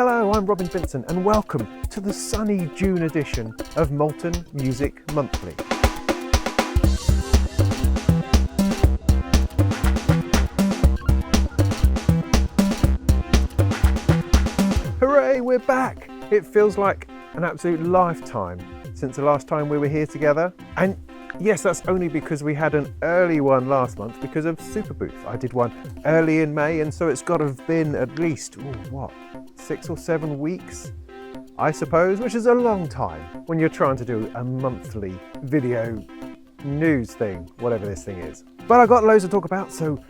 Hello, I'm Robin Vincent and welcome to the sunny June edition of Molten Music Monthly. Hooray, we're back! It feels like an absolute lifetime since the last time we were here together. And yes, that's only because we had an early one last month because of Super Booth. I did one early in May, and so it's got to have been at least, 6 or 7 weeks, I suppose, which is a long time when you're trying to do a monthly video news thing, whatever this thing is. But I've got loads to talk about, so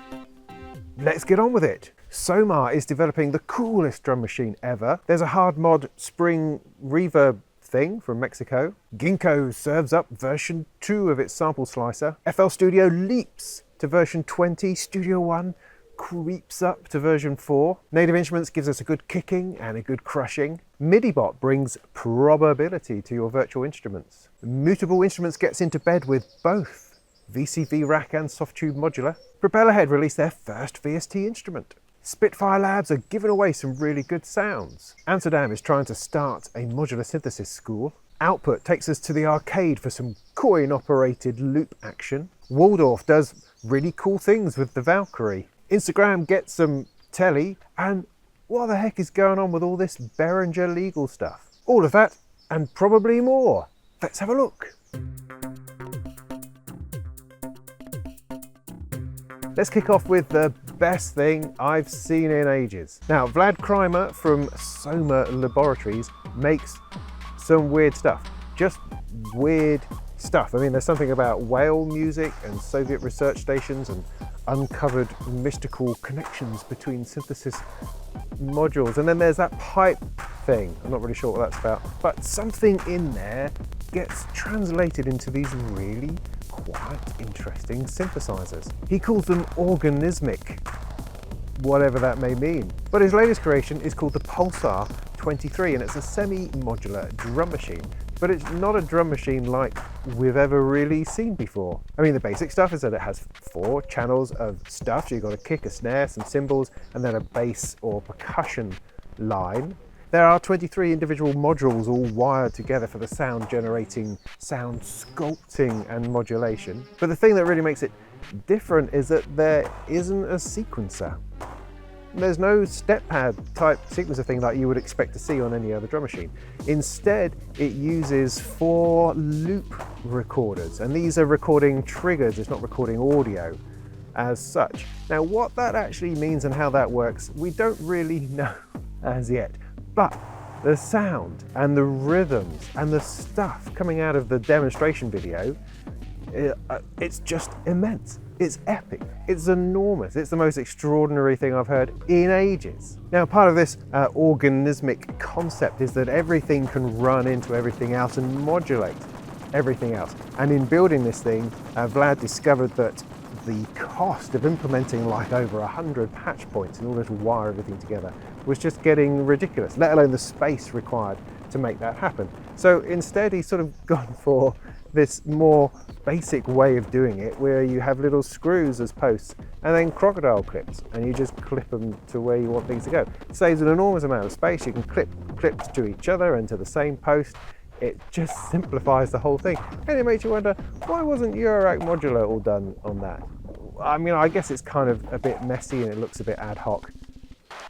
let's get on with it. Soma is developing the coolest drum machine ever. There's a hard mod spring reverb thing from Mexico. Ginko serves up version 2 of its SampleSlicer. FL Studio leaps to version 20. Studio One creeps up to version 4. Native Instruments gives us a good kicking and a good crushing. Midibot brings probability to your virtual instruments. Mutable Instruments gets into bed with both VCV rack and Softube Modular. Propellerhead released their first VST instrument. Spitfire LABS are giving away some really good sounds. Amsterdam is trying to start a modular synthesis school. Output takes us to the arcade for some coin-operated loop action. Waldorf does really cool things with the Valkyrie. Instagram gets some telly, and what the heck is going on with all this Behringer legal stuff? All of that, and probably more. Let's have a look. Let's kick off with the best thing I've seen in ages. Now, Vlad Kyra from Soma Laboratories makes some weird stuff. Just weird stuff. I mean, there's something about whale music and Soviet research stations and uncovered mystical connections between synthesis modules. And then there's that pipe thing. I'm not really sure what that's about. But something in there gets translated into these really quite interesting synthesizers. He calls them organismic, whatever that may mean. But his latest creation is called the Pulsar 23, and it's a semi-modular drum machine. But it's not a drum machine like we've ever really seen before. I mean, the basic stuff is that it has 4 channels of stuff. So you've got a kick, a snare, some cymbals, and then a bass or percussion line. There are 23 individual modules all wired together for the sound generating, sound sculpting and modulation. But the thing that really makes it different is that there isn't a sequencer. There's no step pad type sequencer thing like you would expect to see on any other drum machine. Instead, it uses 4 loop recorders, and these are recording triggers, it's not recording audio as such. Now, what that actually means and how that works, we don't really know as yet. But the sound and the rhythms and the stuff coming out of the demonstration video, it's just immense. It's epic. It's enormous. It's the most extraordinary thing I've heard in ages. Now, part of this organismic concept is that everything can run into everything else and modulate everything else. And in building this thing, Vlad discovered that the cost of implementing like over 100 patch points in order to wire everything together was just getting ridiculous, let alone the space required to make that happen. So instead, he's sort of gone for this more basic way of doing it, where you have little screws as posts and then crocodile clips, and you just clip them to where you want things to go. It saves an enormous amount of space. You can clip clips to each other and to the same post. It just simplifies the whole thing. And it makes you wonder, why wasn't Eurorack Modular all done on that? I mean, I guess it's kind of a bit messy and it looks a bit ad hoc.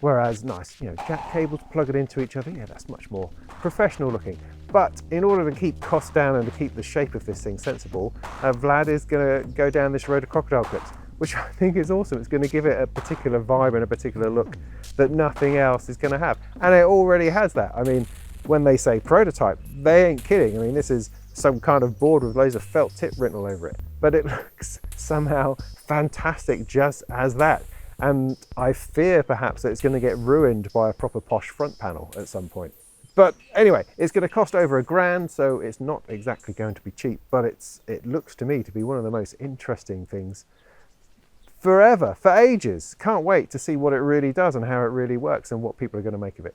Whereas nice, jack cables, plug it into each other, yeah, that's much more professional looking. But in order to keep costs down and to keep the shape of this thing sensible, Vlad is going to go down this road of crocodile clips, which I think is awesome. It's going to give it a particular vibe and a particular look that nothing else is going to have. And it already has that. I mean, when they say prototype, they ain't kidding. I mean, this is some kind of board with loads of felt tip written all over it. But it looks somehow fantastic just as that. And I fear perhaps that it's going to get ruined by a proper posh front panel at some point. But anyway, it's going to cost over $1,000, so it's not exactly going to be cheap, but it looks to me to be one of the most interesting things forever, for ages. Can't wait to see what it really does and how it really works and what people are going to make of it.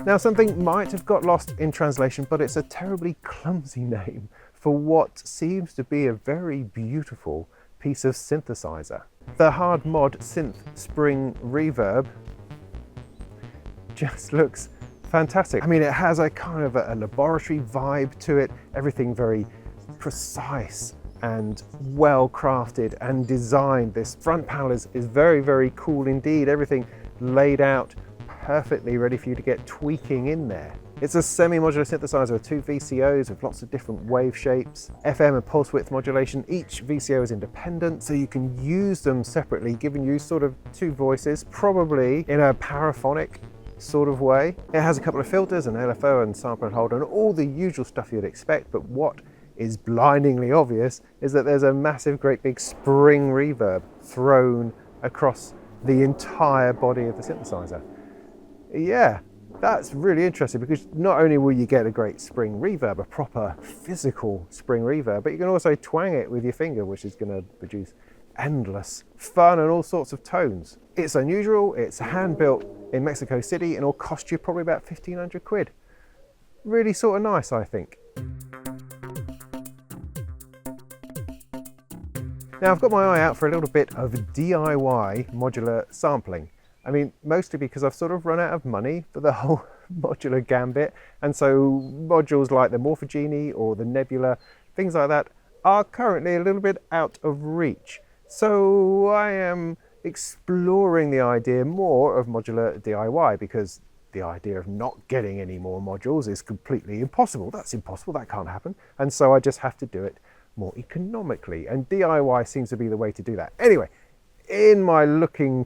Now, something might have got lost in translation, but it's a terribly clumsy name for what seems to be a very beautiful piece of synthesizer. The hard mod synth spring reverb just looks fantastic. I mean, it has a kind of a laboratory vibe to it, everything very precise and well crafted and designed. This front panel is very, very cool indeed. Everything laid out perfectly, ready for you to get tweaking in there. It's a semi-modular synthesizer with 2 VCOs with lots of different wave shapes, FM and pulse width modulation. Each VCO is independent, so you can use them separately, giving you sort of 2 voices, probably in a paraphonic sort of way. It has a couple of filters, an LFO and sample and hold, and all the usual stuff you'd expect, but what is blindingly obvious is that there's a massive, great big spring reverb thrown across the entire body of the synthesizer. Yeah. That's really interesting, because not only will you get a great spring reverb, a proper physical spring reverb, but you can also twang it with your finger, which is going to produce endless fun and all sorts of tones. It's unusual, it's hand built in Mexico City, and it'll cost you probably about 1,500 quid. Really sort of nice, I think. Now I've got my eye out for a little bit of DIY modular sampling. I mean, mostly because I've sort of run out of money for the whole modular gambit, and so modules like the Morphogenie or the Nebula, things like that, are currently a little bit out of reach. So I am exploring the idea more of modular DIY, because the idea of not getting any more modules is completely impossible. That's impossible, that can't happen. And so I just have to do it more economically, and DIY seems to be the way to do that. Anyway, in my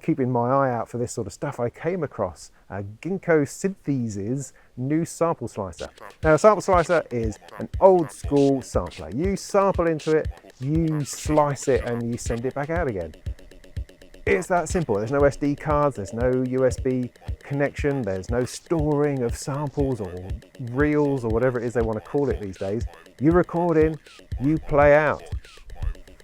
keeping my eye out for this sort of stuff, I came across Ginko Synthesiz's new SampleSlicer. Now, a SampleSlicer is an old school sampler. You sample into it, you slice it, and you send it back out again. It's that simple. There's no SD cards, there's no USB connection, there's no storing of samples or reels or whatever it is they want to call it these days. You record in, you play out.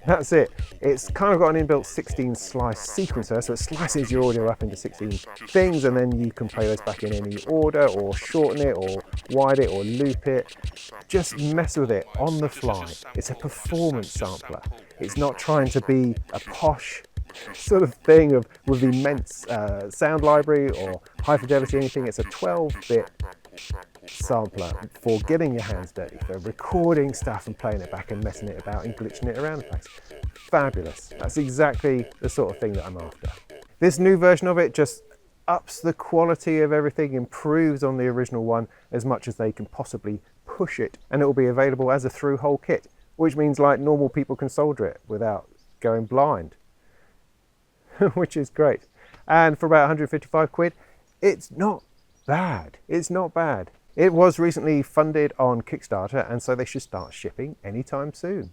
That's it. It's kind of got an inbuilt 16 slice sequencer, so it slices your audio up into 16 things, and then you can play those back in any order, or shorten it, or widen it, or loop it. Just mess with it on the fly. It's a performance sampler. It's not trying to be a posh sort of thing with immense sound library or high fidelity or anything. It's a 12-bit sampler for getting your hands dirty, for recording stuff and playing it back and messing it about and glitching it around the place. Fabulous. That's exactly the sort of thing that I'm after. This new version of it just ups the quality of everything, improves on the original one as much as they can possibly push it, and it will be available as a through-hole kit, which means like normal people can solder it without going blind, which is great. And for about 155 quid, it's not bad. It's not bad. It was recently funded on Kickstarter, and so they should start shipping anytime soon.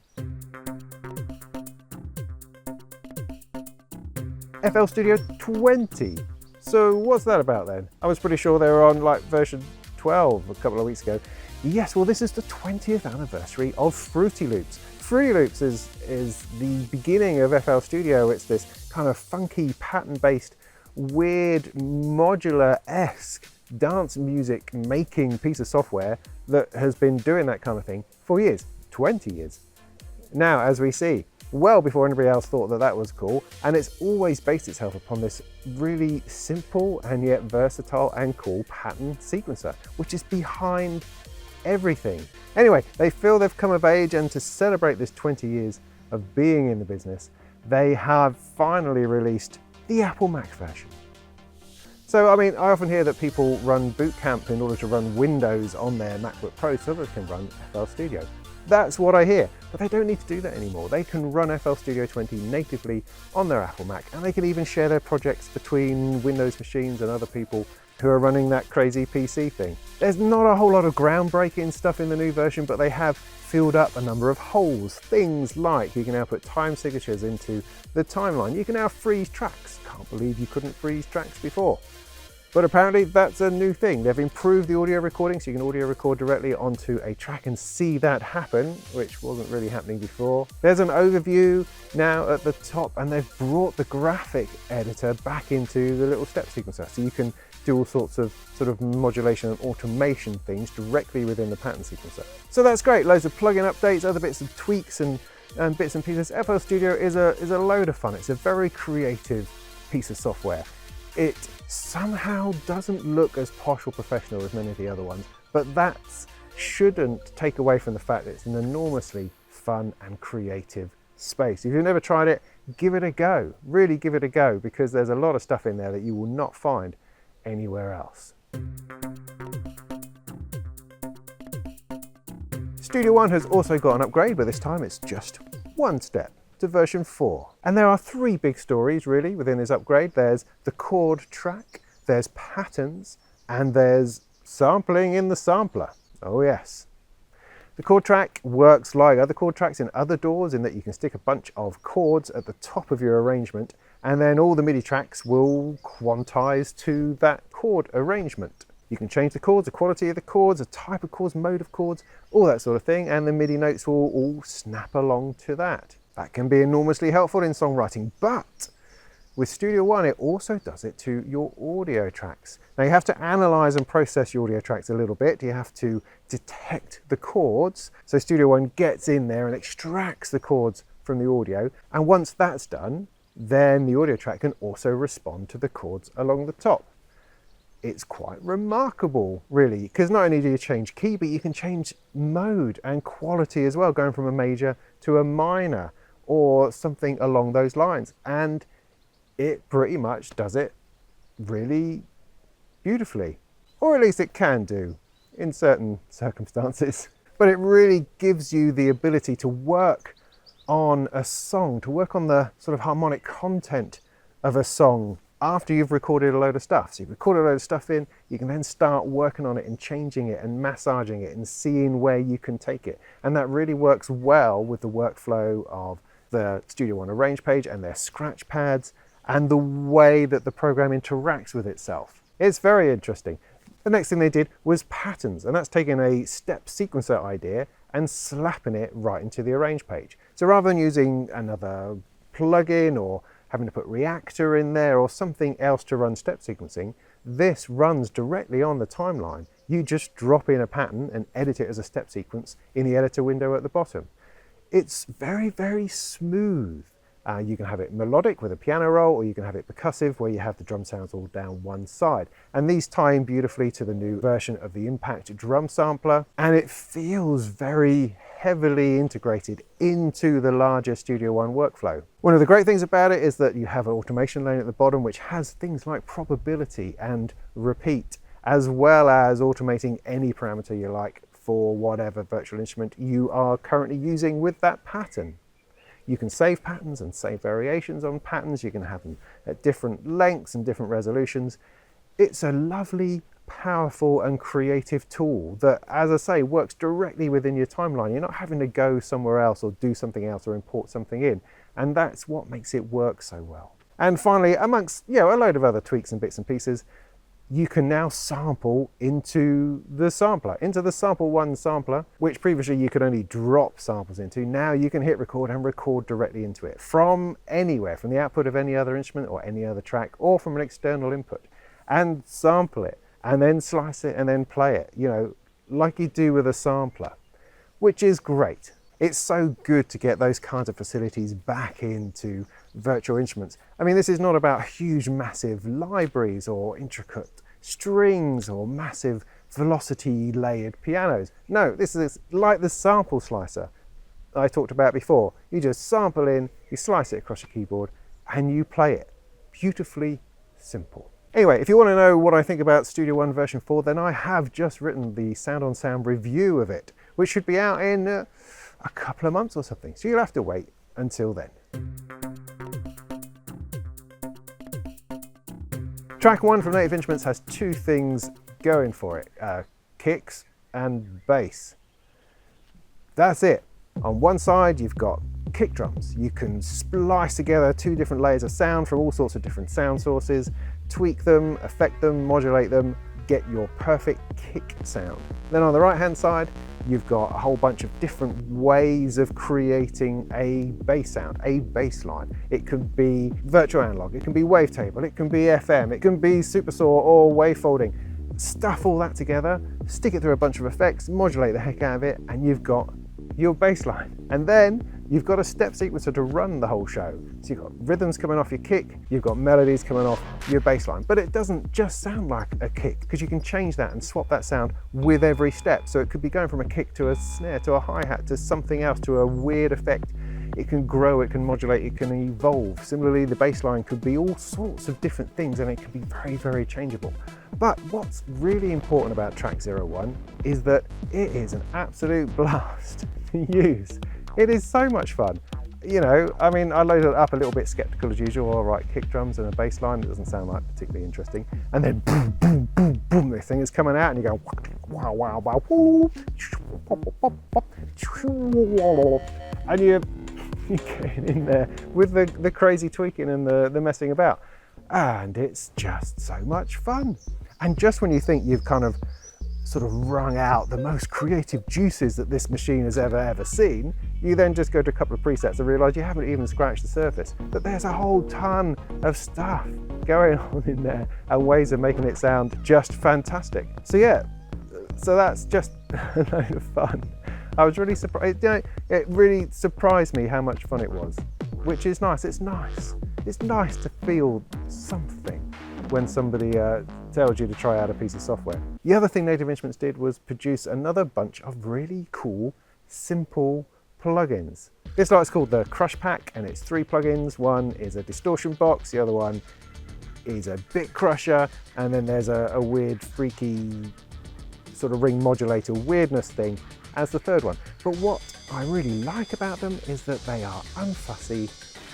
FL Studio 20. So what's that about then? I was pretty sure they were on like version 12 a couple of weeks ago. Yes, well, this is the 20th anniversary of Fruity Loops. Fruity Loops is the beginning of FL Studio. It's this kind of funky pattern-based, weird, modular-esque dance music making piece of software that has been doing that kind of thing for years, 20 years. Now, as we see, well before anybody else thought that that was cool, and it's always based itself upon this really simple and yet versatile and cool pattern sequencer, which is behind everything. Anyway, they feel they've come of age, and to celebrate this 20 years of being in the business, they have finally released the Apple Mac version. So, I mean, I often hear that people run boot camp in order to run Windows on their MacBook Pro so that they can run FL Studio. That's what I hear, but they don't need to do that anymore. They can run FL Studio 20 natively on their Apple Mac, and they can even share their projects between Windows machines and other people who are running that crazy PC thing. There's not a whole lot of groundbreaking stuff in the new version, but they have filled up a number of holes. Things like you can now put time signatures into the timeline. You can now freeze tracks. Can't believe you couldn't freeze tracks before. But apparently that's a new thing. They've improved the audio recording, so you can audio record directly onto a track and see that happen, which wasn't really happening before. There's an overview now at the top, and they've brought the graphic editor back into the little step sequencer, so you can do all sorts of sort of modulation and automation things directly within the pattern sequencer. So that's great. Loads of plugin updates, other bits of tweaks and and bits and pieces. FL Studio is a load of fun. It's a very creative piece of software. It somehow doesn't look as posh or professional as many of the other ones, but that shouldn't take away from the fact that it's an enormously fun and creative space. If you've never tried it, give it a go. Really give it a go, because there's a lot of stuff in there that you will not find anywhere else. Studio One has also got an upgrade, but this time it's just one step to version 4. And there are 3 big stories really within this upgrade. There's the chord track, there's patterns, and there's sampling in the sampler. Oh yes. The chord track works like other chord tracks in other DAWs in that you can stick a bunch of chords at the top of your arrangement, and then all the MIDI tracks will quantize to that chord arrangement. You can change the chords, the quality of the chords, the type of chords, mode of chords, all that sort of thing, and the MIDI notes will all snap along to that. That can be enormously helpful in songwriting, but with Studio One it also does it to your audio tracks. Now you have to analyze and process your audio tracks a little bit. You have to detect the chords. So Studio One gets in there and extracts the chords from the audio, and once that's done, then the audio track can also respond to the chords along the top. It's quite remarkable, really, because not only do you change key, but you can change mode and quality as well, going from a major to a minor or something along those lines. And it pretty much does it really beautifully, or at least it can do in certain circumstances. But it really gives you the ability to work on a song, to work on the sort of harmonic content of a song after you've recorded a load of stuff. So you've recorded a load of stuff in, you can then start working on it and changing it and massaging it and seeing where you can take it. And that really works well with the workflow of the Studio One arrange page and their scratch pads and the way that the program interacts with itself. It's very interesting. The next thing they did was patterns, and that's taking a step sequencer idea and slapping it right into the arrange page. So rather than using another plugin or having to put Reactor in there or something else to run step sequencing, this runs directly on the timeline. You just drop in a pattern and edit it as a step sequence in the editor window at the bottom. It's very, very smooth. You can have it melodic with a piano roll, or you can have it percussive where you have the drum sounds all down one side. And these tie in beautifully to the new version of the Impact drum sampler, and it feels very heavily integrated into the larger Studio One workflow. One of the great things about it is that you have an automation lane at the bottom which has things like probability and repeat, as well as automating any parameter you like for whatever virtual instrument you are currently using with that pattern. You can save patterns and save variations on patterns. You can have them at different lengths and different resolutions. It's a lovely, powerful and creative tool that, as I say, works directly within your timeline. You're not having to go somewhere else or do something else or import something in. And that's what makes it work so well. And finally, amongst a load of other tweaks and bits and pieces, you can now sample into the sampler, into the Sample One sampler, which previously you could only drop samples into. Now you can hit record and record directly into it from anywhere, from the output of any other instrument or any other track, or from an external input, and sample it and then slice it and then play it, like you do with a sampler, which is great. It's so good to get those kinds of facilities back into virtual instruments. I mean, this is not about huge, massive libraries or intricate strings or massive velocity layered pianos. No, this is like the SampleSlicer I talked about before. You just sample in, you slice it across your keyboard, and you play it. Beautifully simple. Anyway, if you want to know what I think about Studio One version 4, then I have just written the Sound on Sound review of it, which should be out in a couple of months or something. So you'll have to wait until then. Track 1 from Native Instruments has 2 things going for it, kicks and bass. That's it. On one side you've got kick drums. You can splice together 2 different layers of sound from all sorts of different sound sources, tweak them, affect them, modulate them, get your perfect kick sound. Then on the right hand side you've got a whole bunch of different ways of creating a bass sound, a bass line. It could be virtual analog, it can be wavetable, it can be FM, it can be supersaw or wavefolding. Stuff all that together, stick it through a bunch of effects, modulate the heck out of it, and you've got your bass line. And then You've got a step sequencer to run the whole show. So you've got rhythms coming off your kick, you've got melodies coming off your bass line, but it doesn't just sound like a kick, because you can change that and swap that sound with every step. So it could be going from a kick to a snare to a hi-hat to something else, to a weird effect. It can grow, it can modulate, it can evolve. Similarly, the bass line could be all sorts of different things, and it can be very, very changeable. But what's really important about TRK-01 is that it is an absolute blast to use. It is so much fun. You know, I mean, I loaded it up a little bit skeptical as usual. All right, kick drums and a bass line, it doesn't sound like particularly interesting. And then boom, boom, boom, boom, this thing is coming out and you go, wow, wow, wow, woo, and you're getting in there with the crazy tweaking and the messing about. And it's just so much fun. And just when you think you've kind of sort of wrung out the most creative juices that this machine has ever seen, you then just go to a couple of presets and realize you haven't even scratched the surface. But there's a whole ton of stuff going on in there and ways of making it sound just fantastic. So yeah, so that's just a load of fun. I was really surprised, you know, it really surprised me how much fun it was, which is nice. It's nice. It's nice to feel something when somebody tells you to try out a piece of software. The other thing Native Instruments did was produce another bunch of really cool, simple plugins. This light's called the Crush Pack, and it's 3 plugins. One is a distortion box, the other one is a bit crusher, and then there's a weird, freaky sort of ring modulator weirdness thing as the third one. But what I really like about them is that they are unfussy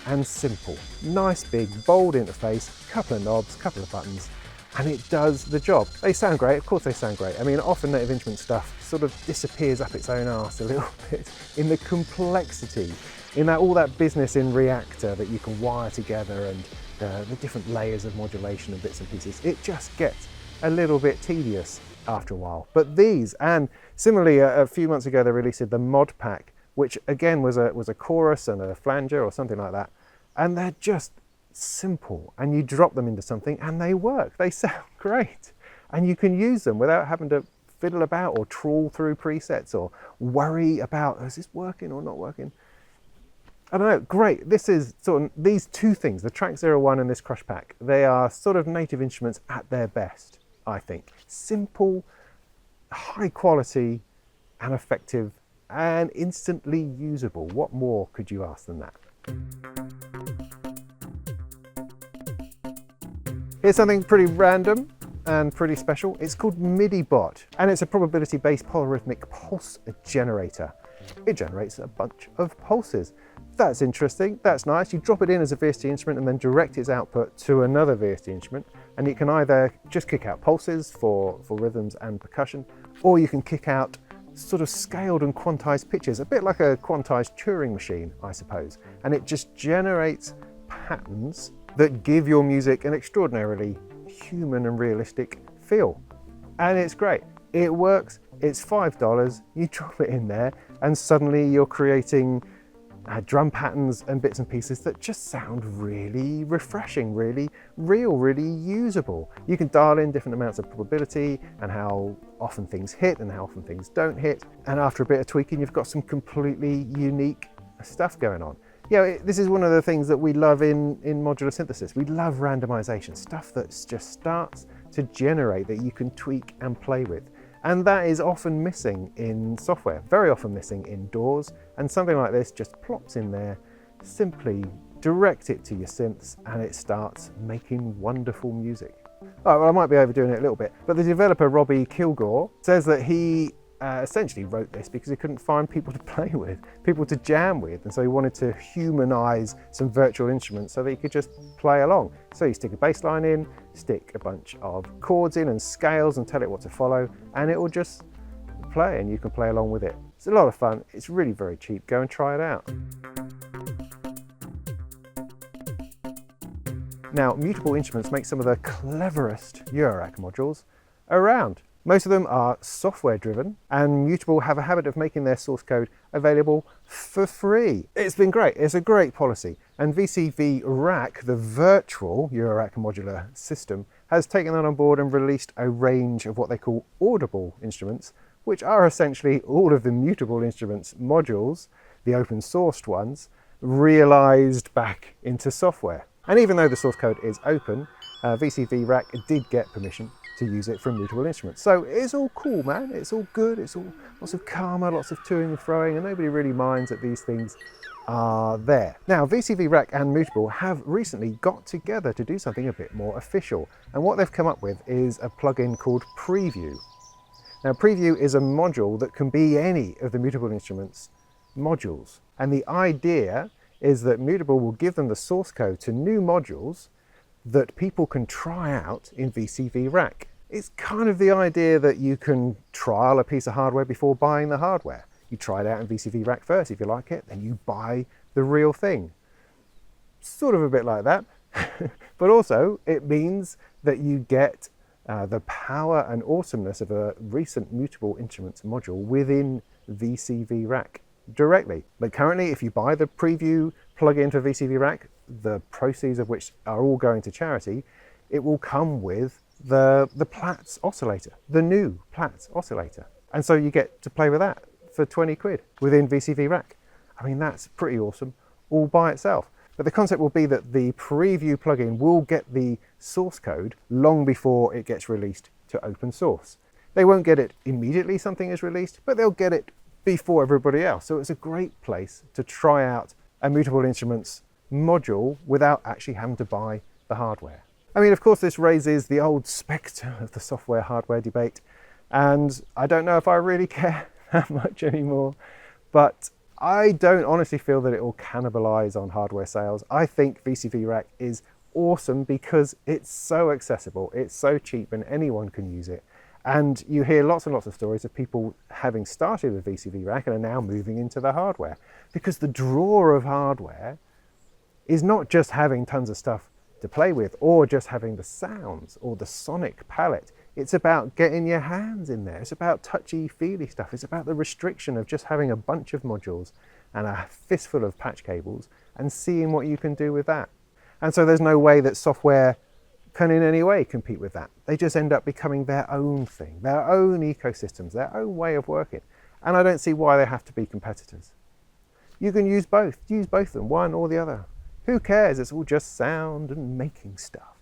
and simple. Nice big bold interface, couple of knobs, couple of buttons, and it does the job. They sound great, of course they sound great. I mean, often Native Instruments stuff sort of disappears up its own arse a little bit in the complexity, in that all that business in Reactor that you can wire together, and the different layers of modulation and bits and pieces. It just gets a little bit tedious after a while. But these, and similarly a few months ago they released the Mod Pack, which again was a chorus and a flanger or something like that, and they're just simple, and you drop them into something and they work. They sound great, and you can use them without having to fiddle about or trawl through presets or worry about, is this working or not working? I don't know, great. This is sort of, these two things, the TRK-01 and this Crush Pack, they are sort of Native Instruments at their best, I think. Simple, high quality and effective and instantly usable. What more could you ask than that? Here's something pretty random and pretty special. It's called Midibot, and it's a probability-based polyrhythmic pulse generator. It generates a bunch of pulses. That's interesting, that's nice. You drop it in as a VST instrument and then direct its output to another VST instrument, and you can either just kick out pulses for rhythms and percussion, or you can kick out sort of scaled and quantized pitches, a bit like a quantized Turing machine, I suppose. And it just generates patterns that give your music an extraordinarily human and realistic feel. And it's great. It works. It's $5. You drop it in there and suddenly you're creating drum patterns and bits and pieces that just sound really refreshing, really real, really usable. You can dial in different amounts of probability and how often things hit and how often things don't hit. And after a bit of tweaking, you've got some completely unique stuff going on. You know, this is one of the things that we love in modular synthesis. We love randomization, stuff that just starts to generate that you can tweak and play with. And that is often missing in software, very often missing in DAWs, and something like this just plops in there, simply direct it to your synths and it starts making wonderful music. Oh, well, I might be overdoing it a little bit, but the developer Robbie Kilgore says that he essentially wrote this because he couldn't find people to play with, people to jam with, and so he wanted to humanize some virtual instruments so that he could just play along. So you stick a bass line in, stick a bunch of chords in and scales and tell it what to follow, and it will just play and you can play along with it. It's a lot of fun. It's really very cheap. Go and try it out. Now, Mutable Instruments make some of the cleverest Eurorack modules around. Most of them are software driven, and Mutable have a habit of making their source code available for free. It's been great, it's a great policy. And VCV Rack, the virtual Eurorack modular system, has taken that on board and released a range of what they call audible instruments, which are essentially all of the Mutable Instruments modules, the open sourced ones, realized back into software. And even though the source code is open, VCV Rack did get permission to use it from Mutable instruments. So it's all cool, man. It's all good. It's all lots of karma, lots of toing and froing, and nobody really minds that these things are there. Now, VCV Rack and Mutable have recently got together to do something a bit more official. And what they've come up with is a plugin called Preview. Now, Preview is a module that can be any of the Mutable instruments modules. And the idea is that Mutable will give them the source code to new modules that people can try out in VCV Rack. It's kind of the idea that you can trial a piece of hardware before buying the hardware. You try it out in VCV Rack first. If you like it, then you buy the real thing. Sort of a bit like that. But also, it means that you get the power and awesomeness of a recent Mutable Instruments module within VCV Rack directly. But currently, if you buy the Preview plugin for VCV Rack, the proceeds of which are all going to charity, it will come with the Platts oscillator, the new Platts oscillator. And so you get to play with that for 20 quid within VCV Rack. I mean, that's pretty awesome all by itself. But the concept will be that the Preview plugin will get the source code long before it gets released to open source. They won't get it immediately something is released, but they'll get it before everybody else. So it's a great place to try out a Mutable Instruments module without actually having to buy the hardware. I mean, of course, this raises the old spectre of the software-hardware debate, and I don't know if I really care that much anymore, but I don't honestly feel that it will cannibalize on hardware sales. I think VCV Rack is awesome because it's so accessible, it's so cheap, and anyone can use it. And you hear lots and lots of stories of people having started with VCV Rack and are now moving into the hardware, because the draw of hardware is not just having tons of stuff to play with or just having the sounds or the sonic palette. It's about getting your hands in there. It's about touchy-feely stuff. It's about the restriction of just having a bunch of modules and a fistful of patch cables and seeing what you can do with that. And so there's no way that software can in any way compete with that. They just end up becoming their own thing, their own ecosystems, their own way of working. And I don't see why they have to be competitors. You can use both of them, one or the other. Who cares? It's all just sound and making stuff.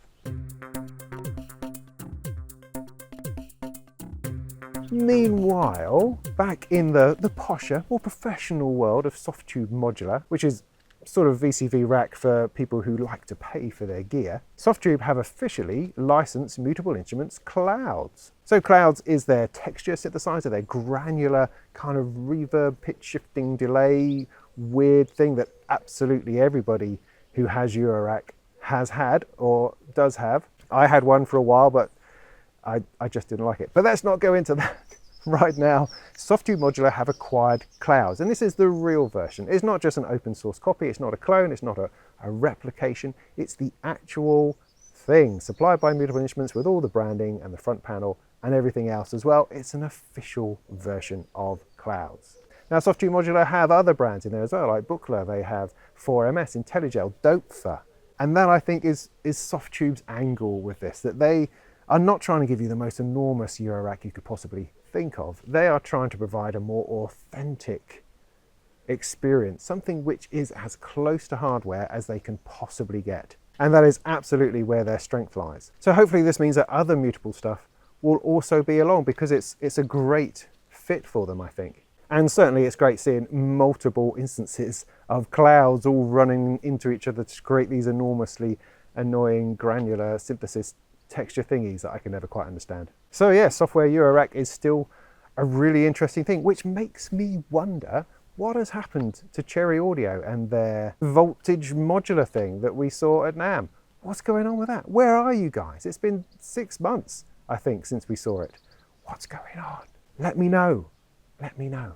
Meanwhile, back in the posher, more professional world of Softube Modular, which is sort of VCV Rack for people who like to pay for their gear, Softube have officially licensed Mutable Instruments Clouds. So Clouds is their texture synthesizer, their granular kind of reverb, pitch shifting, delay, weird thing that absolutely everybody who has Eurorack has had or does have. I had one for a while, but I just didn't like it. But let's not go into that right now. Softube Modular have acquired Clouds, and this is the real version. It's not just an open source copy, it's not a clone, it's not a replication, it's the actual thing supplied by Mutable Instruments with all the branding and the front panel and everything else as well. It's an official version of Clouds. Now, Softube Modular have other brands in there as well, like Buchla. They have 4MS, IntelliGel, Dopfer. And that, I think, is Softube's angle with this, that they are not trying to give you the most enormous Eurorack you could possibly think of. They are trying to provide a more authentic experience, something which is as close to hardware as they can possibly get. And that is absolutely where their strength lies. So hopefully this means that other Mutable stuff will also be along, because it's a great fit for them, I think. And certainly it's great seeing multiple instances of Clouds all running into each other to create these enormously annoying granular synthesis texture thingies that I can never quite understand. So yeah, software Eurorack is still a really interesting thing, which makes me wonder what has happened to Cherry Audio and their voltage modular thing that we saw at NAMM. What's going on with that? Where are you guys? It's been 6 months, I think, since we saw it. What's going on? Let me know. Let me know.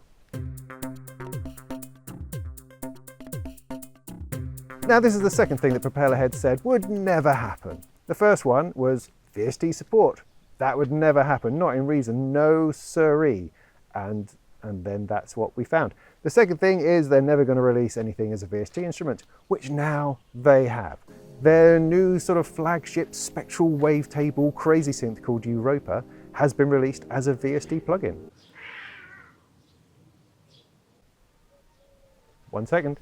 Now, this is the second thing that Propellerhead said would never happen. The first one was VST support. That would never happen, not in reason, no siree. And then that's what we found. The second thing is they're never going to release anything as a VST instrument, which now they have. Their new sort of flagship spectral wavetable crazy synth called Europa has been released as a VST plugin. 1 second.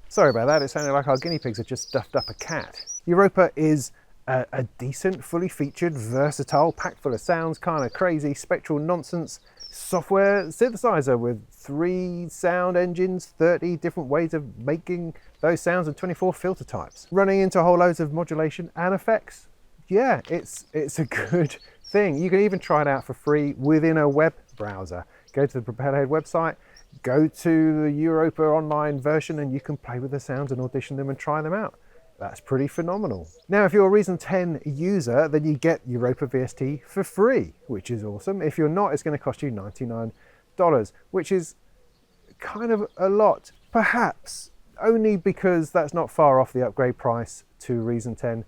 Sorry about that, it sounded like our guinea pigs had just stuffed up a cat. Europa is a decent, fully featured, versatile, packed full of sounds, kind of crazy, spectral nonsense software synthesizer with 3 sound engines, 30 different ways of making those sounds and 24 filter types. Running into whole loads of modulation and effects. Yeah, it's a good thing. You can even try it out for free within a web browser. Go to the Propellerhead website, go to the Europa online version, and you can play with the sounds and audition them and try them out. That's pretty phenomenal. Now, if you're a Reason 10 user, then you get Europa VST for free, which is awesome. If you're not, it's going to cost you $99, which is kind of a lot, perhaps only because that's not far off the upgrade price to Reason 10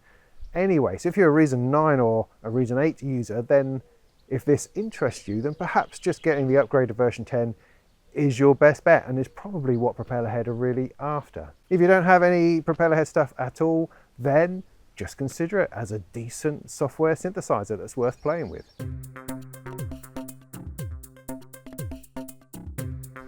anyway. So if you're a Reason 9 or a Reason 8 user, then if this interests you, then perhaps just getting the upgraded version 10 is your best bet, and is probably what Propellerhead are really after. If you don't have any Propellerhead stuff at all, then just consider it as a decent software synthesizer that's worth playing with.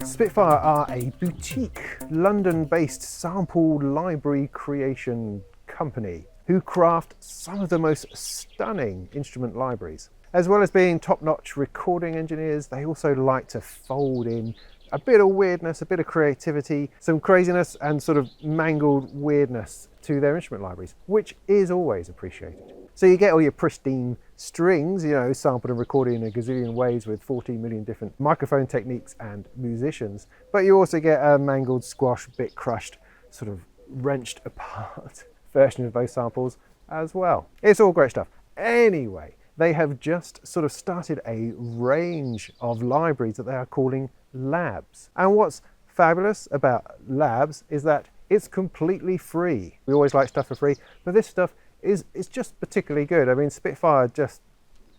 Spitfire are a boutique, London-based sample library creation company who craft some of the most stunning instrument libraries. As well as being top-notch recording engineers, they also like to fold in a bit of weirdness, a bit of creativity, some craziness and sort of mangled weirdness to their instrument libraries, which is always appreciated. So you get all your pristine strings, you know, sampled and recorded in a gazillion ways with 14 million different microphone techniques and musicians, but you also get a mangled, squashed, bit crushed, sort of wrenched apart version of those samples as well. It's all great stuff. Anyway, they have just sort of started a range of libraries that they are calling labs. And what's fabulous about labs is that it's completely free. We always like stuff for free, but this stuff is just particularly good. I mean, Spitfire just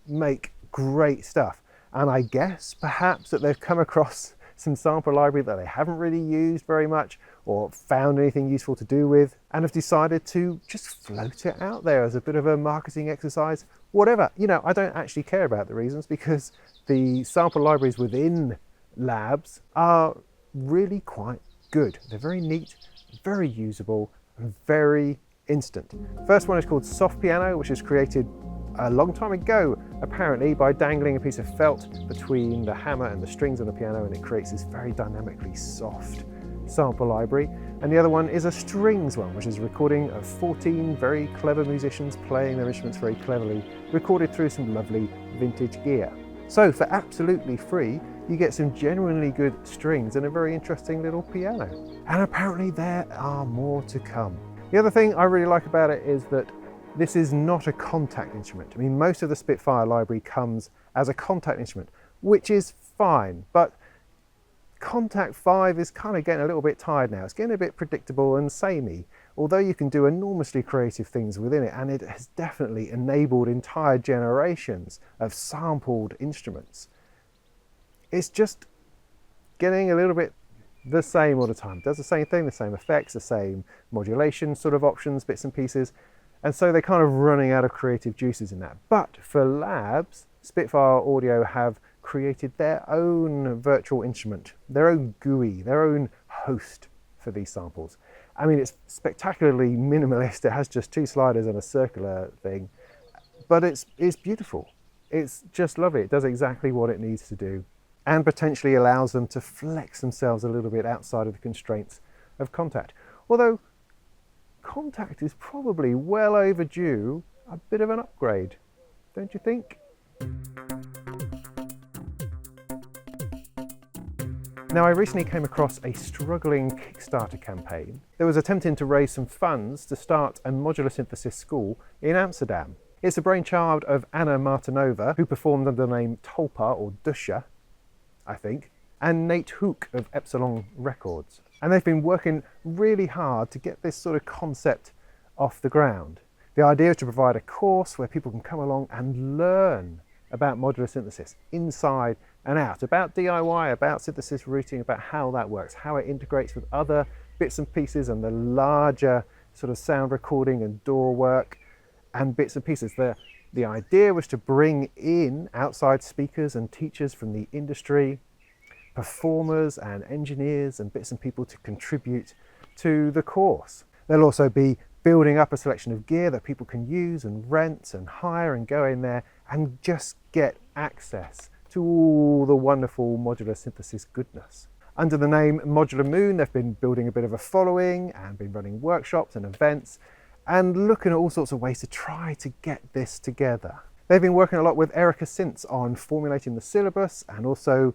make great stuff. And I guess perhaps that they've come across some sample library that they haven't really used very much or found anything useful to do with, and have decided to just float it out there as a bit of a marketing exercise, whatever. You know, I don't actually care about the reasons, because the sample libraries within labs are really quite good. They're very neat, very usable, and very instant. First one is called Soft Piano, which was created a long time ago, apparently, by dangling a piece of felt between the hammer and the strings on the piano, and it creates this very dynamically soft sample library. And the other one is a strings one, which is a recording of 14 very clever musicians playing their instruments very cleverly, recorded through some lovely vintage gear. So for absolutely free, you get some genuinely good strings and a very interesting little piano. And apparently there are more to come. The other thing I really like about it is that this is not a contact instrument. I mean, most of the Spitfire library comes as a contact instrument, which is fine, but Contact 5 is kind of getting a little bit tired now. It's getting a bit predictable and samey, although you can do enormously creative things within it, and it has definitely enabled entire generations of sampled instruments. It's just getting a little bit the same all the time. It does the same thing, the same effects, the same modulation sort of options, bits and pieces, and so they're kind of running out of creative juices in that. But for labs, Spitfire Audio have created their own virtual instrument, their own GUI, their own host for these samples. I mean, it's spectacularly minimalist. It has just 2 sliders and a circular thing, but it's beautiful. It's just lovely. It does exactly what it needs to do, and potentially allows them to flex themselves a little bit outside of the constraints of Contact. Although Contact is probably well overdue a bit of an upgrade, don't you think? Now, I recently came across a struggling Kickstarter campaign that was attempting to raise some funds to start a modular synthesis school in Amsterdam. It's the brainchild of Anna Martinova, who performed under the name Tulpa or Dusha, I think, and Nate Hook of Epsilon Records. And they've been working really hard to get this sort of concept off the ground. The idea is to provide a course where people can come along and learn about modular synthesis inside and out, about DIY, about synthesis routing, about how that works, how it integrates with other bits and pieces and the larger sort of sound recording and DAW work and bits and pieces. The idea was to bring in outside speakers and teachers from the industry performers and engineers and bits and people to contribute to the course. They'll also be building up a selection of gear that people can use and rent and hire and go in there and just get access to all the wonderful modular synthesis goodness. Under the name Modular Moon, they've been building a bit of a following and been running workshops and events and looking at all sorts of ways to try to get this together. They've been working a lot with Erica Synths on formulating the syllabus and also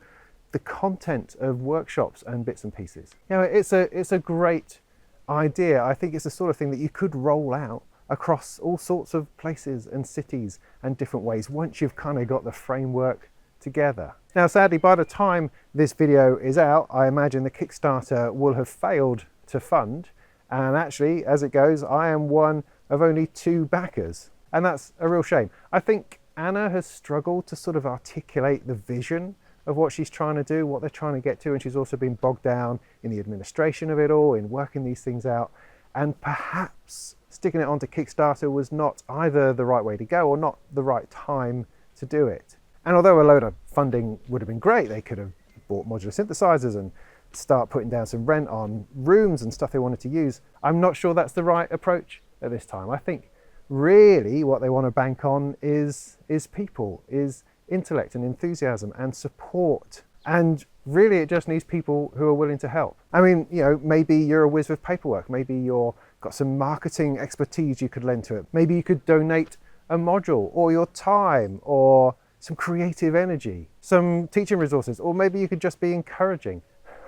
the content of workshops and bits and pieces. You know, it's a great idea. I think it's the sort of thing that you could roll out across all sorts of places and cities and different ways once you've kind of got the framework together. Now, sadly, by the time this video is out, I imagine the Kickstarter will have failed to fund. And actually, as it goes, I am one of only 2 backers. And that's a real shame. I think Anna has struggled to sort of articulate the vision of what she's trying to do, what they're trying to get to. And she's also been bogged down in the administration of it all, in working these things out. And perhaps sticking it onto Kickstarter was not either the right way to go or not the right time to do it. And although a load of funding would have been great, they could have bought modular synthesizers and start putting down some rent on rooms and stuff they wanted to use. I'm not sure that's the right approach at this time. I think really what they want to bank on is people, is intellect and enthusiasm and support. And really it just needs people who are willing to help. I mean, you know, maybe you're a whiz with paperwork. Maybe you've got some marketing expertise you could lend to it. Maybe you could donate a module or your time or some creative energy, some teaching resources, or maybe you could just be encouraging.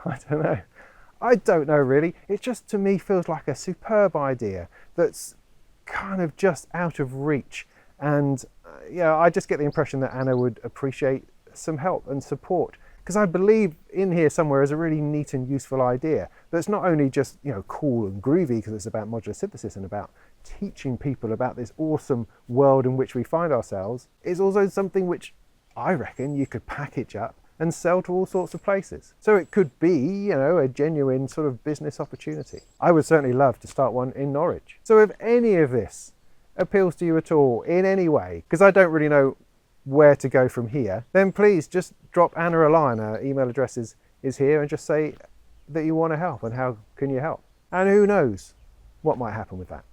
I don't know really. It just to me feels like a superb idea that's kind of just out of reach. And yeah, I just get the impression that Anna would appreciate some help and support, because I believe in here somewhere is a really neat and useful idea that's not only just, you know, cool and groovy because it's about modular synthesis and about teaching people about this awesome world in which we find ourselves. It's also something which I reckon you could package up and sell to all sorts of places. So it could be, you know, a genuine sort of business opportunity. I would certainly love to start one in Norwich. So if any of this appeals to you at all in any way, because I don't really know where to go from here, then please just drop Anna a line. Her email address is here, and just say that you want to help and how can you help. And who knows what might happen with that.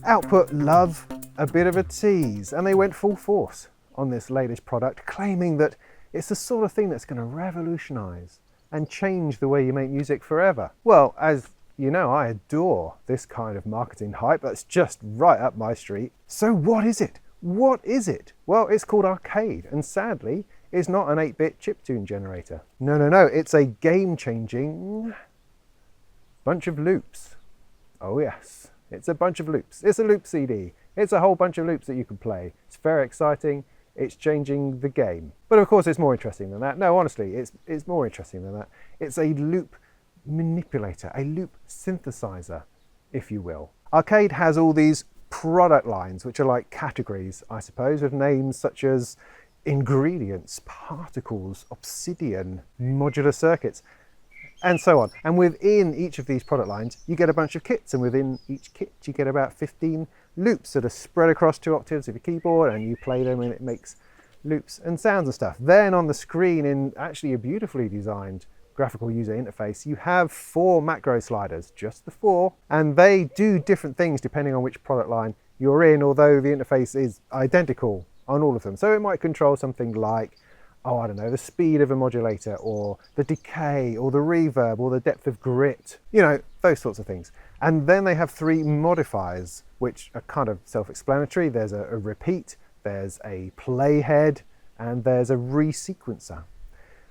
Output love a bit of a tease, and they went full force on this latest product, claiming that it's the sort of thing that's going to revolutionize and change the way you make music forever. Well, as you know, I adore this kind of marketing hype. That's just right up my street. So what is it? What is it? Well, it's called Arcade, and sadly, it's not an 8-bit chiptune generator. No, it's a game-changing bunch of loops. Oh yes, it's a bunch of loops. It's a loop CD. It's a whole bunch of loops that you can play. It's very exciting. It's changing the game. But of course, it's more interesting than that. No, honestly, it's more interesting than that. It's a loop manipulator, a loop synthesizer, if you will. Arcade has all these product lines, which are like categories, I suppose, with names such as ingredients, particles, obsidian, modular circuits, and so on. And within each of these product lines, you get a bunch of kits, and within each kit, you get about 15 loops that are spread across 2 octaves of your keyboard, and you play them and it makes loops and sounds and stuff. Then on the screen, in actually a beautifully designed graphical user interface, you have 4 macro sliders, just the 4, and they do different things depending on which product line you're in, although the interface is identical on all of them. So it might control something like, oh, I don't know, the speed of a modulator, or the decay, or the reverb, or the depth of grit, you know, those sorts of things. And then they have 3 modifiers, which are kind of self-explanatory. There's a repeat, there's a playhead, and there's a resequencer.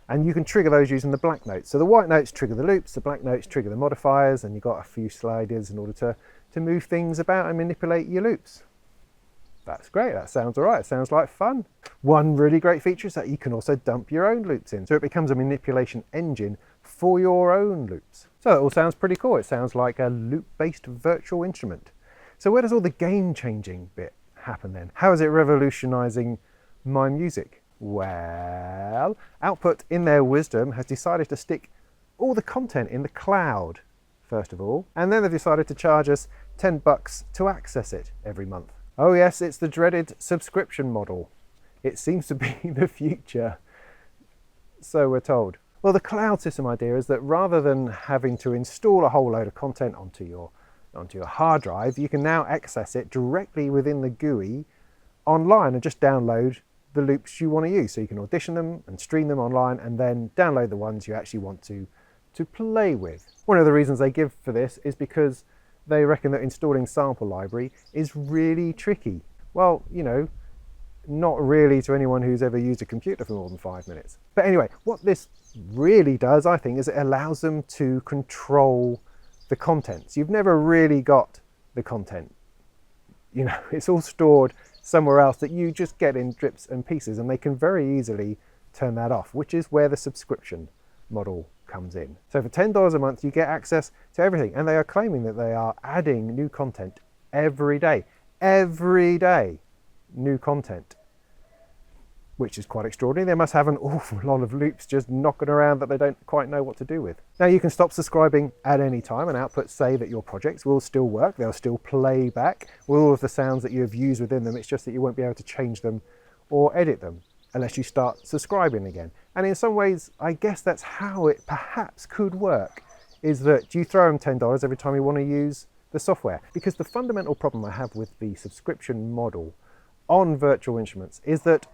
And you can trigger those using the black notes. So the white notes trigger the loops, the black notes trigger the modifiers, and you've got a few sliders in order to move things about and manipulate your loops. That's great, that sounds all right, it sounds like fun. One really great feature is that you can also dump your own loops in, so it becomes a manipulation engine for your own loops. So it all sounds pretty cool. It sounds like a loop-based virtual instrument. So where does all the game-changing bit happen then? How is it revolutionizing my music? Well, Output, in their wisdom, has decided to stick all the content in the cloud, first of all, and then they've decided to charge us $10 to access it every month. Oh yes, it's the dreaded subscription model. It seems to be the future, so we're told. Well, the cloud system idea is that rather than having to install a whole load of content onto your hard drive, you can now access it directly within the GUI online and just download the loops you want to use. So you can audition them and stream them online and then download the ones you actually want to play with. One of the reasons they give for this is because they reckon that installing sample library is really tricky. Well, you know, not really to anyone who's ever used a computer for more than 5 minutes. But anyway, what this really does, I think, is it allows them to control the contents. You've never really got the content. You know, it's all stored somewhere else that you just get in drips and pieces, and they can very easily turn that off, which is where the subscription model comes in. So for $10 a month, you get access to everything, and they are claiming that they are adding new content every day. Every day, new content, which is quite extraordinary. They must have an awful lot of loops just knocking around that they don't quite know what to do with. Now you can stop subscribing at any time and output say that your projects will still work. They'll still play back with all of the sounds that you have used within them. It's just that you won't be able to change them or edit them unless you start subscribing again. And in some ways, I guess that's how it perhaps could work, is that you throw them $10 every time you want to use the software. Because the fundamental problem I have with the subscription model on virtual instruments is that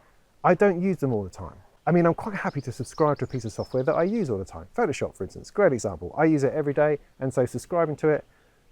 I don't use them all the time. I mean, I'm quite happy to subscribe to a piece of software that I use all the time. Photoshop, for instance, great example. I use it every day, and so subscribing to it,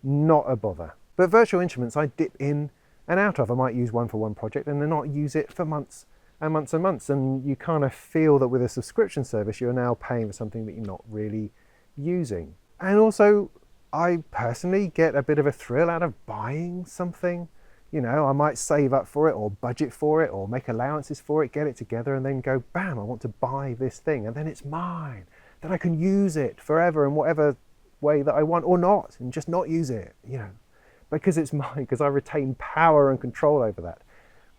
not a bother. But virtual instruments I dip in and out of. I might use one for one project and then not use it for months and months and months. And you kind of feel that with a subscription service, you're now paying for something that you're not really using. And also, I personally get a bit of a thrill out of buying something. You know, I might save up for it or budget for it or make allowances for it, get it together and then go, bam, I want to buy this thing, and then it's mine. Then I can use it forever in whatever way that I want, or not, and just not use it, you know, because it's mine, because I retain power and control over that.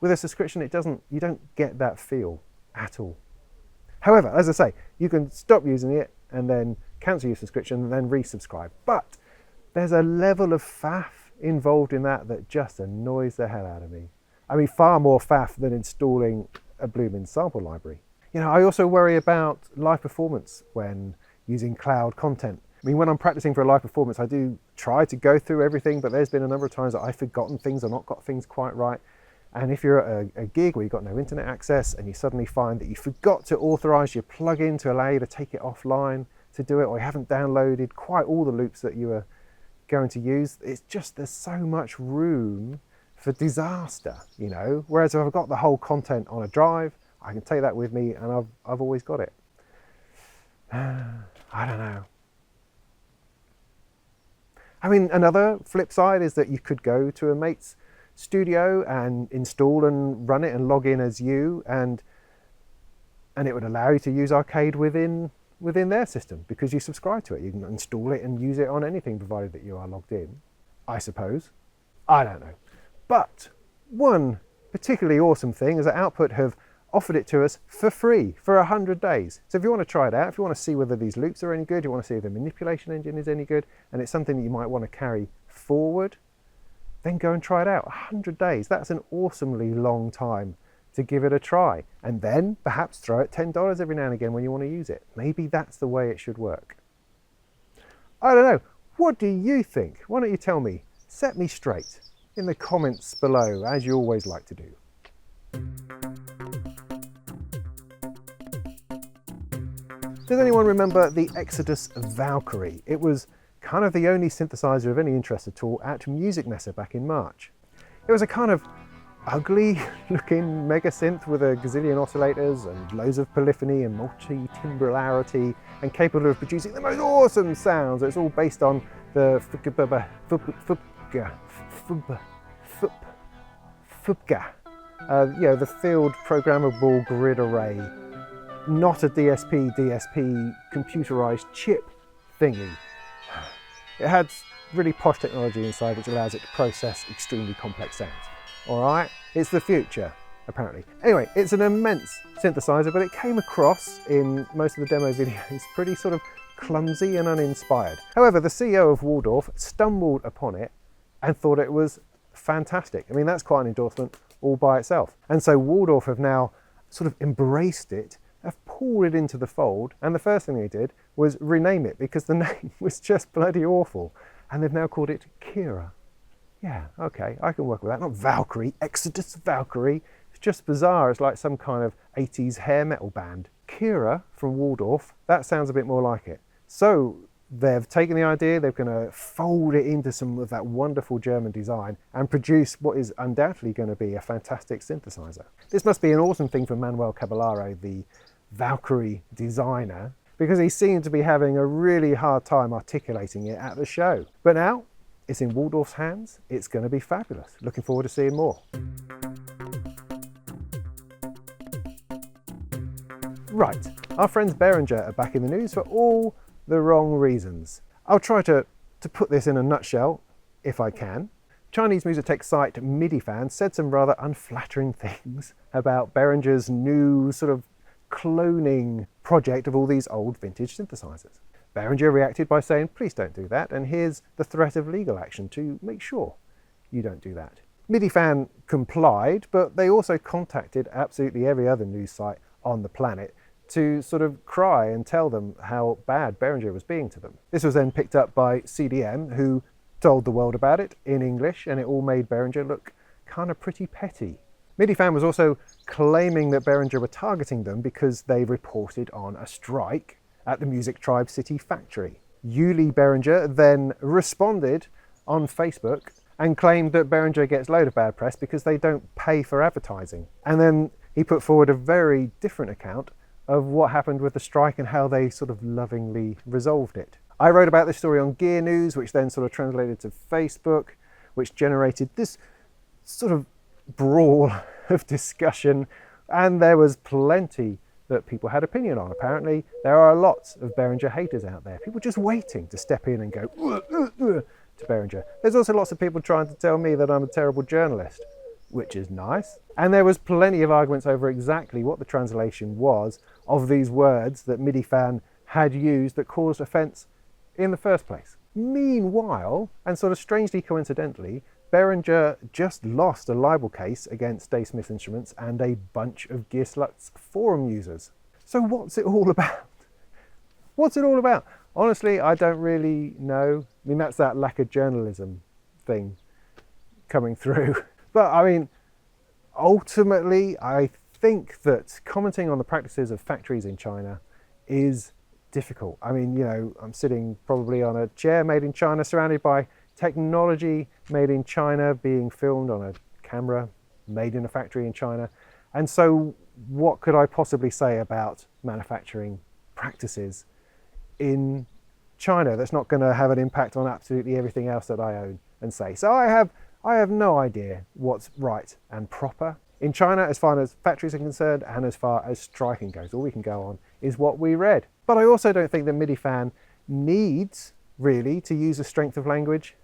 With a subscription, you don't get that feel at all. However, as I say, you can stop using it and then cancel your subscription and then resubscribe. But there's a level of faff involved in that just annoys the hell out of me. I mean, far more faff than installing a blooming sample library. You know, I also worry about live performance when using cloud content. I mean, when I'm practicing for a live performance, I do try to go through everything, but there's been a number of times that I've forgotten things or not got things quite right. And if you're at a gig where you've got no internet access and you suddenly find that you forgot to authorize your plugin to allow you to take it offline to do it, or you haven't downloaded quite all the loops that you were going to use, it's just, there's so much room for disaster, you know. Whereas if I've got the whole content on a drive, I can take that with me and I've always got it. I don't know. I mean, another flip side is that you could go to a mate's studio and install and run it and log in as you, and it would allow you to use Arcade within their system because you subscribe to it. You can install it and use it on anything provided that you are logged in, I suppose. I don't know. But one particularly awesome thing is that Output have offered it to us for free for 100 days. So if you want to try it out, if you want to see whether these loops are any good, you want to see if the manipulation engine is any good, and it's something that you might want to carry forward, then go and try it out. 100 days, that's an awesomely long time to give it a try, and then perhaps throw it $10 every now and again when you want to use it. Maybe that's the way it should work. I don't know. What do you think? Why don't you tell me? Set me straight in the comments below, as you always like to do. Does anyone remember the Exodus Valkyrie? It was kind of the only synthesizer of any interest at all at Music Messe back in March. It was a kind of ugly looking mega synth with a gazillion oscillators and loads of polyphony and multi-timbralarity and capable of producing the most awesome sounds. It's all based on the FUBGA, you know, the field programmable grid array, not a DSP computerized chip thingy. It had really posh technology inside which allows it to process extremely complex sounds. All right, it's the future, apparently. Anyway, it's an immense synthesizer, but it came across in most of the demo videos pretty sort of clumsy and uninspired. However, the CEO of Waldorf stumbled upon it and thought it was fantastic. I mean, that's quite an endorsement all by itself. And so Waldorf have now sort of embraced it, have pulled it into the fold, and the first thing they did was rename it because the name was just bloody awful. And they've now called it Kyra. Yeah, okay, I can work with that. Not Valkyrie, Exodus Valkyrie. It's just bizarre. It's like some kind of 80s hair metal band. Kyra from Waldorf, that sounds a bit more like it. So they've taken the idea, they're going to fold it into some of that wonderful German design and produce what is undoubtedly going to be a fantastic synthesizer. This must be an awesome thing for Manuel Caballero, the Valkyrie designer, because he seemed to be having a really hard time articulating it at the show. But now it's in Waldorf's hands, it's going to be fabulous. Looking forward to seeing more. Right, our friends Behringer are back in the news for all the wrong reasons. I'll try to put this in a nutshell, if I can. Chinese music tech site Midifan said some rather unflattering things about Behringer's new sort of cloning project of all these old vintage synthesizers. Behringer reacted by saying, please don't do that, and here's the threat of legal action to make sure you don't do that. Midifan complied, but they also contacted absolutely every other news site on the planet to sort of cry and tell them how bad Behringer was being to them. This was then picked up by CDM, who told the world about it in English, and it all made Behringer look kind of pretty petty. Midifan was also claiming that Behringer were targeting them because they reported on a strike at the Music Tribe City factory. Yuli Behringer then responded on Facebook and claimed that Behringer gets a load of bad press because they don't pay for advertising. And then he put forward a very different account of what happened with the strike and how they sort of lovingly resolved it. I wrote about this story on Gear News, which then sort of translated to Facebook, which generated this sort of brawl of discussion, and there was plenty that people had opinion on. Apparently there are lots of Behringer haters out there, people just waiting to step in and go to Behringer. There's also lots of people trying to tell me that I'm a terrible journalist, which is nice. And there was plenty of arguments over exactly what the translation was of these words that Midifan had used that caused offence in the first place. Meanwhile, and sort of strangely coincidentally, Behringer just lost a libel case against Dave Smith Instruments and a bunch of Gearslut's forum users. So what's it all about? What's it all about? Honestly, I don't really know. I mean, that's that lack of journalism thing coming through. But I mean, ultimately, I think that commenting on the practices of factories in China is difficult. I mean, you know, I'm sitting probably on a chair made in China, surrounded by technology made in China, being filmed on a camera made in a factory in China. And so what could I possibly say about manufacturing practices in China that's not going to have an impact on absolutely everything else that I own and say? So I have no idea what's right and proper in China as far as factories are concerned, and as far as striking goes. All we can go on is what we read. But I also don't think that Midifan needs really to use the strength of language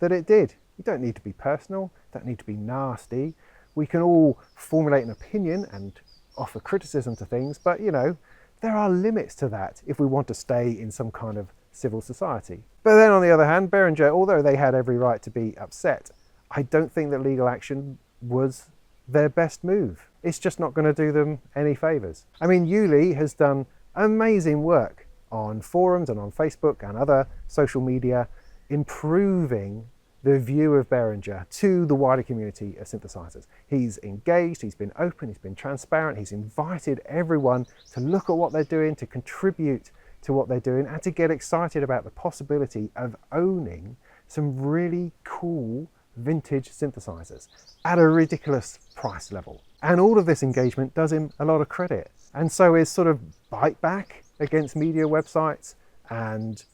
that it did. You don't need to be personal, don't need to be nasty. We can all formulate an opinion and offer criticism to things, but you know, there are limits to that if we want to stay in some kind of civil society. But then on the other hand, Behringer, although they had every right to be upset, I don't think that legal action was their best move. It's just not going to do them any favours. I mean, Yuli has done amazing work on forums and on Facebook and other social media, improving the view of Behringer to the wider community of synthesizers. He's engaged, he's been open, he's been transparent, he's invited everyone to look at what they're doing, to contribute to what they're doing, and to get excited about the possibility of owning some really cool vintage synthesizers at a ridiculous price level. And all of this engagement does him a lot of credit. And so his sort of bite back against media websites and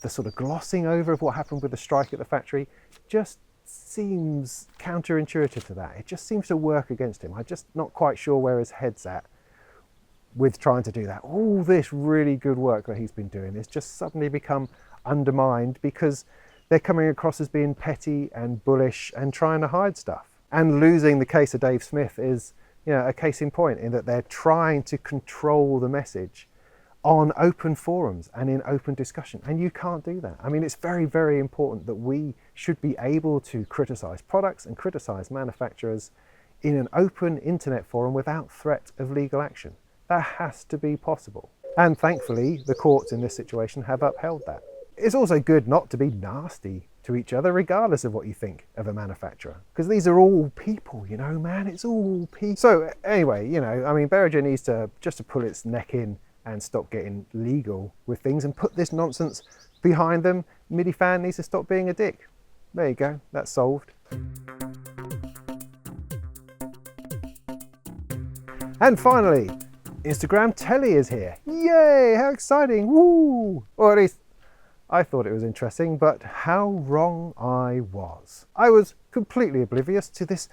the sort of glossing over of what happened with the strike at the factory just seems counterintuitive to that. It just seems to work against him. I'm just not quite sure where his head's at with trying to do that. All this really good work that he's been doing has just suddenly become undermined because they're coming across as being petty and bullish and trying to hide stuff. And losing the case of Dave Smith is, you know, a case in point in that they're trying to control the message on open forums and in open discussion, and you can't do that. I mean, it's very, very important that we should be able to criticize products and criticize manufacturers in an open internet forum without threat of legal action. That has to be possible. And thankfully, the courts in this situation have upheld that. It's also good not to be nasty to each other, regardless of what you think of a manufacturer. Because these are all people, you know, man, it's all people. So anyway, you know, I mean, Behringer needs to just to pull its neck in and stop getting legal with things and put this nonsense behind them. MIDI fan needs to stop being a dick. There you go, that's solved. And finally, Instagram Telly is here. Yay, how exciting, woo! Or at least I thought it was interesting, but how wrong I was. I was completely oblivious to this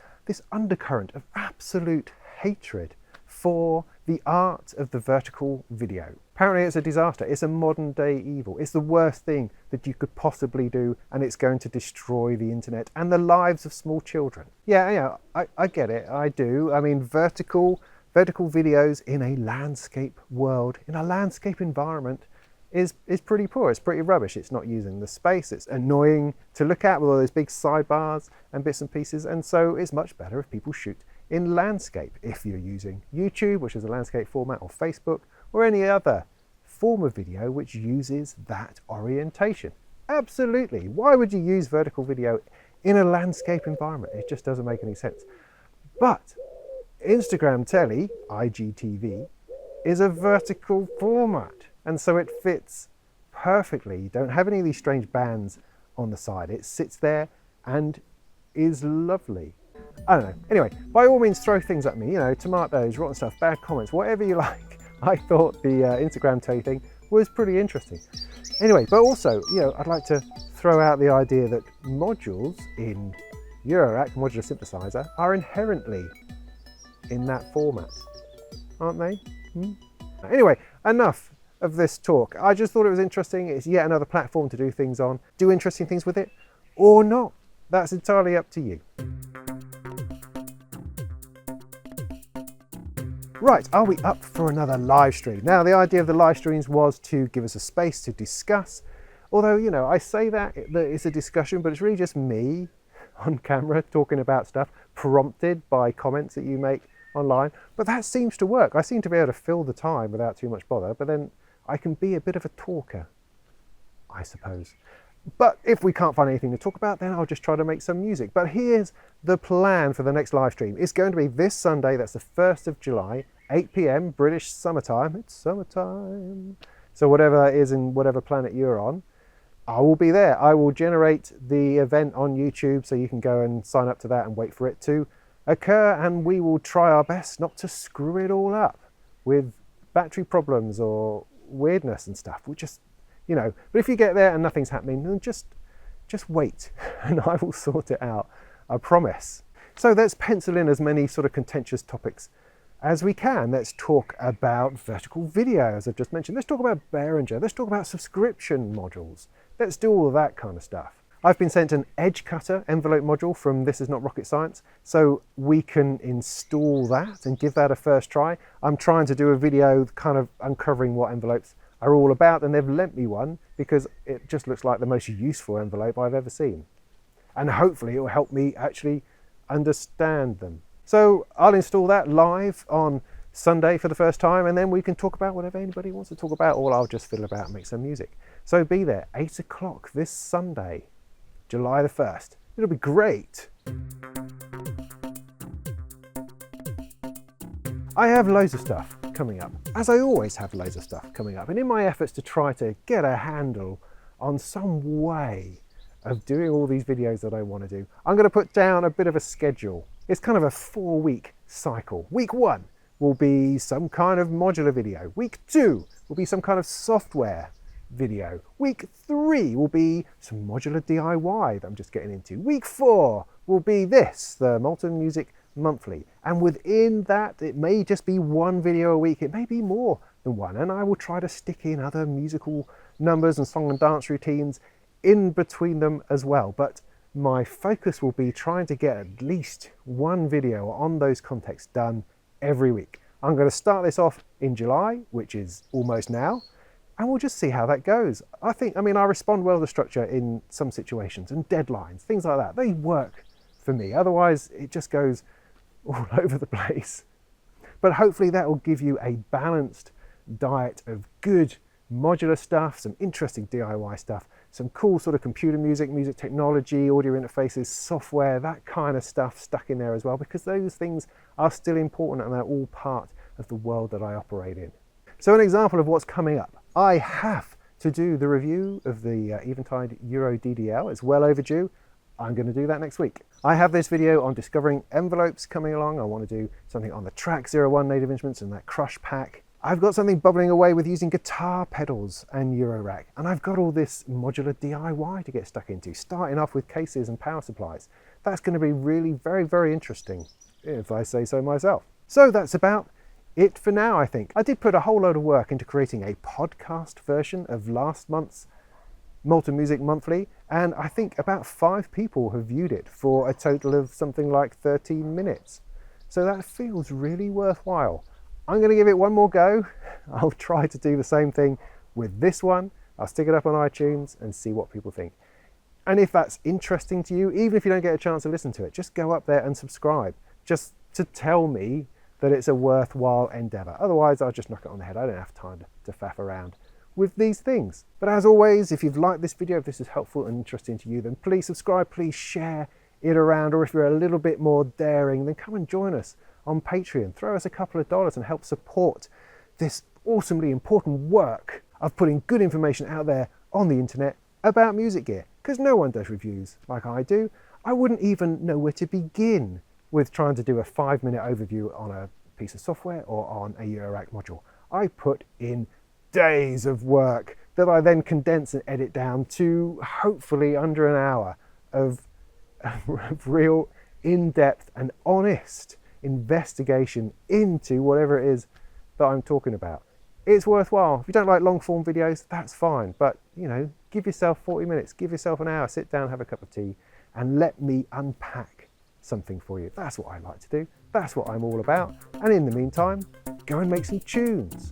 undercurrent of absolute hatred for the art of the vertical video. Apparently it's a disaster, it's a modern day evil, it's the worst thing that you could possibly do, and it's going to destroy the internet and the lives of small children. Yeah, I get it, I do. I mean, vertical videos in a landscape world, in a landscape environment, is pretty poor, it's pretty rubbish. It's not using the space, it's annoying to look at with all those big sidebars and bits and pieces, and so it's much better if people shoot in landscape. If you're using YouTube, which is a landscape format, or Facebook, or any other form of video which uses that orientation. Absolutely, why would you use vertical video in a landscape environment? It just doesn't make any sense. But Instagram Telly, IGTV, is a vertical format, and so it fits perfectly. You don't have any of these strange bands on the side. It sits there and is lovely. I don't know. Anyway, by all means throw things at me, you know, tomatoes, rotten stuff, bad comments, whatever you like. I thought the Instagram Telly thing was pretty interesting. Anyway, but also, you know, I'd like to throw out the idea that modules in Eurorack, modular synthesizer, are inherently in that format, aren't they? Anyway, enough of this talk. I just thought it was interesting. It's yet another platform to do things on. Do interesting things with it or not. That's entirely up to you. Right, are we up for another live stream? Now, the idea of the live streams was to give us a space to discuss. Although, you know, I say that it's a discussion, but it's really just me on camera talking about stuff prompted by comments that you make online. But that seems to work. I seem to be able to fill the time without too much bother, but then I can be a bit of a talker, I suppose. But if we can't find anything to talk about, then I'll just try to make some music. But here's the plan for the next live stream. It's going to be this Sunday, that's the 1st of July, 8 PM British summertime. It's summertime. So whatever it is in whatever planet you're on, I will be there. I will generate the event on YouTube, so you can go and sign up to that and wait for it to occur, and we will try our best not to screw it all up with battery problems or weirdness and stuff. We'll just, you know, but if you get there and nothing's happening, then just wait and I will sort it out, I promise. So let's pencil in as many sort of contentious topics as we can. Let's talk about vertical video, as I've just mentioned. Let's talk about Behringer. Let's talk about subscription modules. Let's do all of that kind of stuff. I've been sent an edge cutter envelope module from This Is Not Rocket Science, so we can install that and give that a first try. I'm trying to do a video kind of uncovering what envelopes are all about, and they've lent me one because it just looks like the most useful envelope I've ever seen. And hopefully it will help me actually understand them. So I'll install that live on Sunday for the first time, and then we can talk about whatever anybody wants to talk about, or I'll just fiddle about and make some music. So be there, 8 o'clock this Sunday, July the 1st. It'll be great. I have loads of stuff coming up, as I always have loads of stuff coming up, and in my efforts to try to get a handle on some way of doing all these videos that I want to do, I'm going to put down a bit of a schedule. It's kind of a 4-week cycle. Week 1 will be some kind of modular video. Week 2 will be some kind of software video. Week 3 will be some modular DIY that I'm just getting into. Week 4 will be this, the Molten Music Monthly. And within that, it may just be one video a week. It may be more than one. And I will try to stick in other musical numbers and song and dance routines in between them as well. But my focus will be trying to get at least one video on those contexts done every week. I'm going to start this off in July, which is almost now, and we'll just see how that goes. I respond well to structure in some situations, and deadlines, things like that. They work for me. Otherwise, it just goes all over the place. But hopefully that will give you a balanced diet of good modular stuff, some interesting DIY stuff, some cool sort of computer music, music technology, audio interfaces, software, that kind of stuff stuck in there as well, because those things are still important and they're all part of the world that I operate in. So an example of what's coming up, I have to do the review of the Eventide Euro DDL. It's well overdue. I'm going to do that next week. I have this video on discovering envelopes coming along. I want to do something on the TRK-01 native instruments and that Crush pack. I've got something bubbling away with using guitar pedals and Eurorack. And I've got all this modular DIY to get stuck into, starting off with cases and power supplies. That's going to be really very, very interesting, if I say so myself. So that's about it for now, I think. I did put a whole load of work into creating a podcast version of last month's Molten Music Monthly, and I think about 5 people have viewed it for a total of something like 13 minutes. So that feels really worthwhile. I'm going to give it one more go. I'll try to do the same thing with this one. I'll stick it up on iTunes and see what people think. And if that's interesting to you, even if you don't get a chance to listen to it, just go up there and subscribe, just to tell me that it's a worthwhile endeavor. Otherwise, I'll just knock it on the head. I don't have time to faff around with these things. But as always, if you've liked this video, if this is helpful and interesting to you, then please subscribe, please share it around, or if you're a little bit more daring, then come and join us on Patreon. Throw us a couple of dollars and help support this awesomely important work of putting good information out there on the internet about music gear, because no one does reviews like I do. I wouldn't even know where to begin with trying to do a 5-minute overview on a piece of software or on a Eurorack module. I put in days of work that I then condense and edit down to hopefully under an hour of real in-depth and honest investigation into whatever it is that I'm talking about. It's worthwhile. If you don't like long form videos, that's fine, but you know, give yourself 40 minutes, give yourself an hour, sit down, have a cup of tea, and let me unpack something for you. That's what I like to do. That's what I'm all about. And in the meantime, go and make some tunes.